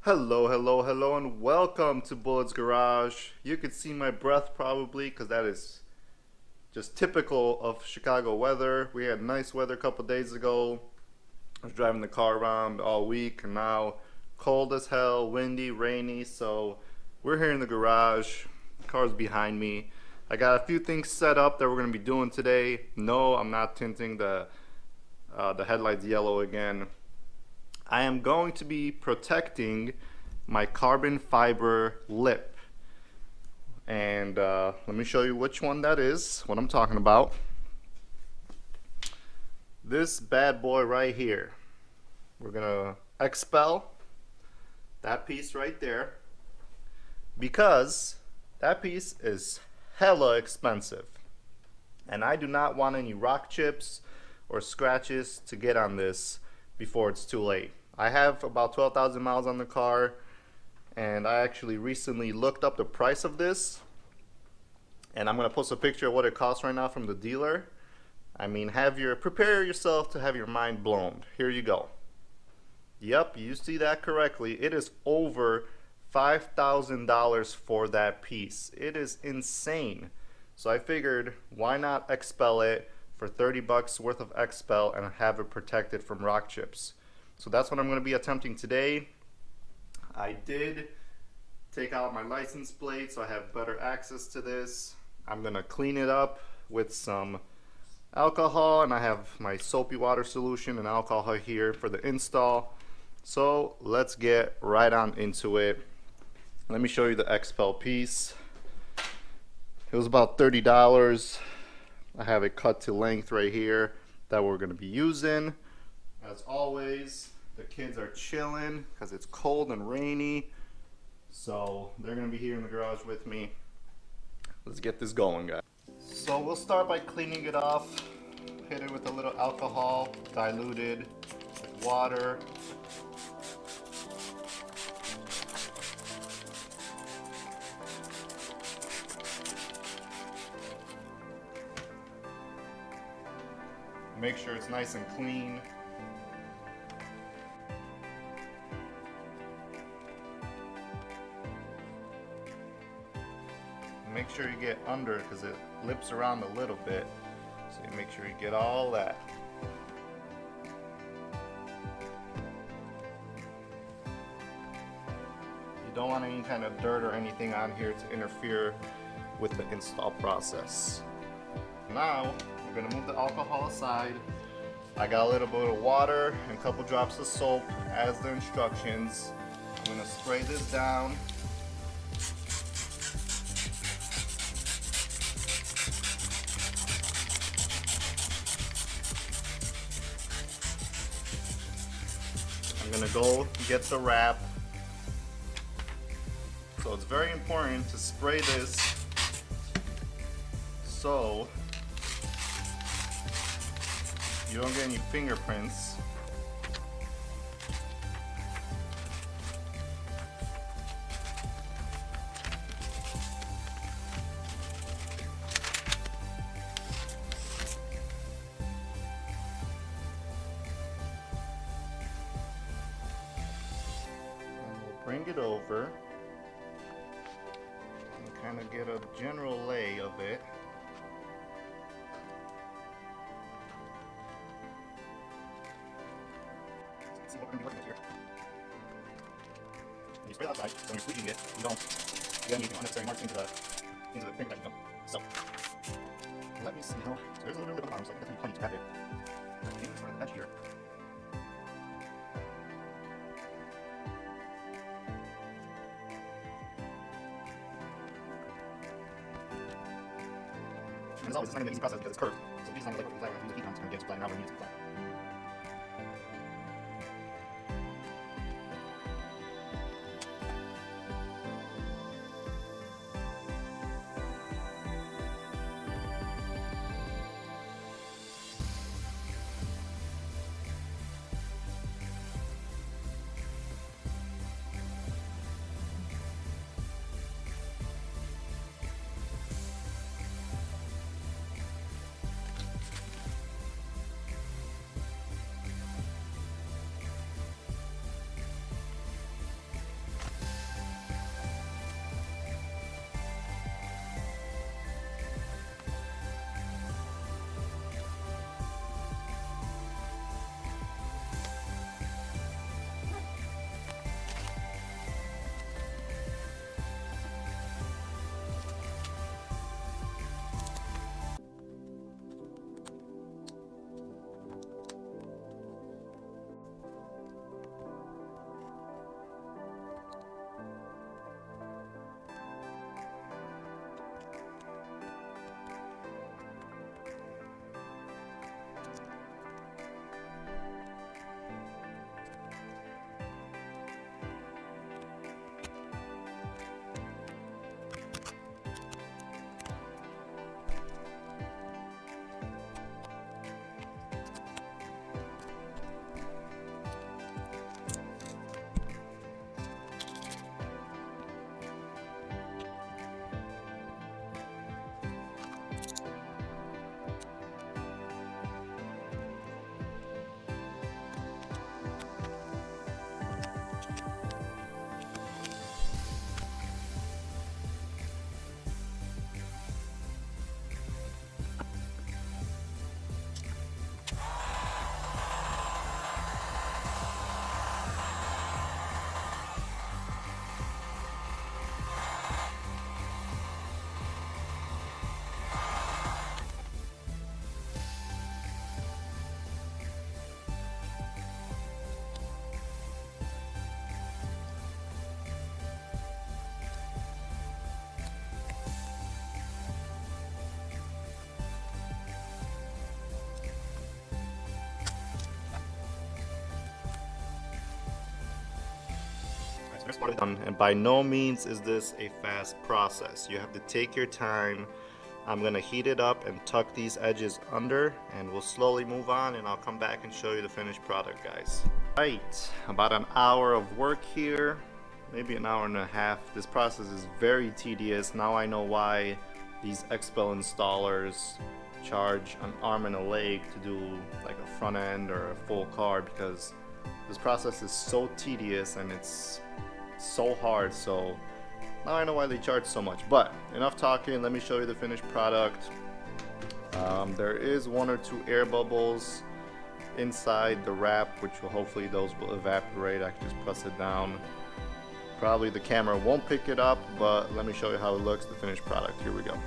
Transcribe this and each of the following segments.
Hello, and welcome to Bullet's Garage. You could see my breath probably because that is just typical of Chicago weather. We had nice weather a couple days ago. I was driving the car around all week, and now cold as hell, windy, rainy, so we're here in the garage. The car's behind me. I got a few things set up that we're going to be doing today. No, I'm not tinting the headlights yellow again. I am going to be protecting my carbon fiber lip. And let me show you which one that is, what I'm talking about. This bad boy right here. We're gonna Xpel that piece right there because that piece is hella expensive. And I do not want any rock chips or scratches to get on this before it's too late. I have about 12,000 miles on the car, and I actually recently looked up the price of this, and I'm gonna post a picture of what it costs right now from the dealer. I mean, prepare yourself to have your mind blown. Here you go. Yep, you see that correctly. It is over $5,000 for that piece. It is insane. So I figured, why not Xpel it for 30 bucks worth of Xpel and have it protected from rock chips. So that's what I'm going to be attempting today. I did take out my license plate so I have better access to this. I'm going to clean it up with some alcohol, and I have my soapy water solution and alcohol here for the install. So let's get right on into it. Let me show you the Xpel piece. It was about $30. I have it cut to length right here that we're going to be using. As always, the kids are chilling because it's cold and rainy, so they're going to be here in the garage with me. Let's get this going, guys. So we'll start by cleaning it off. Hit it with a little alcohol, diluted with water. Make sure it's nice and clean. Make sure you get under it because it lips around a little bit. So you make sure you get all that. You don't want any kind of dirt or anything on here to interfere with the install process. Now, we're going to move the alcohol aside. I got a little bit of water and a couple drops of soap as the instructions. I'm going to spray this down. I'm going to go get the wrap. So it's very important to spray this so you don't get any fingerprints. And we'll bring it over and kind of get a general lay of it. See what we're going to be looking at here. When you spray it outside, so when you're squeezing it, you don't get any unnecessary marks into the finger that you know. So, let me see how. So there's a little bit of the bottom, so I think that's plenty to have it. I think it's right at the edge here. And as always, it's not going to be an easy process because it's curved. So these things like what we use the heat on, it's going to get it to flatten out when we need it to flatten. And by no means is this a fast process. You have to take your time. I'm gonna heat it up and tuck these edges under, and we'll slowly move on, and I'll come back and show you the finished product, guys. Right, about an hour of work here, maybe an hour and a half. This process is very tedious. Now I know why these Xpel installers charge an arm and a leg to do like a front end or a full car, because this process is so tedious and it's so hard. So now I know why they charge so much. But enough talking, let me show you the finished product. There is 1 or 2 air bubbles inside the wrap, which will hopefully those will evaporate. I can just press it down. Probably the camera won't pick it up, but let me show you how it looks, the finished product. Here we go.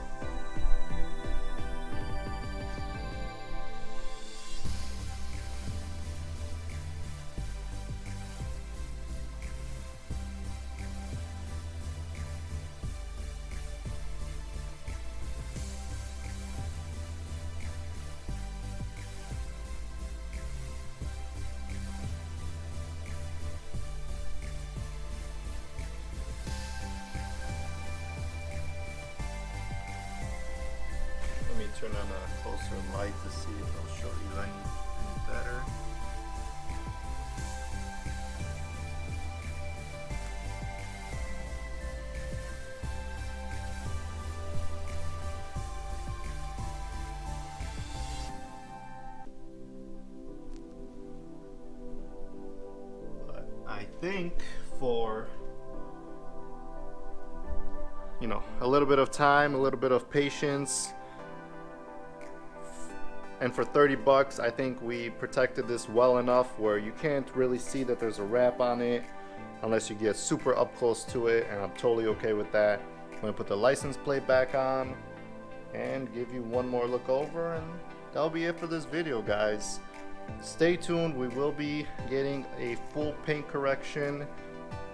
Let me turn on a closer light to see if it'll show you any better. But I think for, you know, a little bit of time, a little bit of patience, and for 30 bucks, I think we protected this well enough where you can't really see that there's a wrap on it unless you get super up close to it, and I'm totally okay with that. I'm gonna put the license plate back on and give you one more look over, and that'll be it for this video, guys. Stay tuned, we will be getting a full paint correction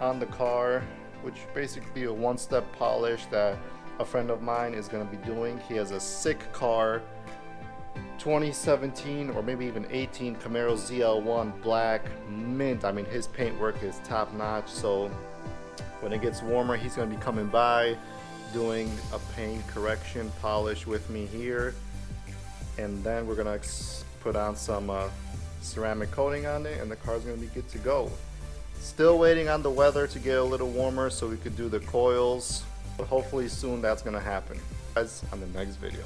on the car, which basically a one-step polish that a friend of mine is gonna be doing. He has a sick car, 2017 or maybe even 18 Camaro ZL1 black mint. I mean, his paint work is top notch. So when it gets warmer, he's going to be coming by doing a paint correction polish with me here, and then we're going to put on some ceramic coating on it, and the car's going to be good to go. Still waiting on the weather to get a little warmer so we could do the coils, but hopefully soon that's going to happen. Guys, on the next video.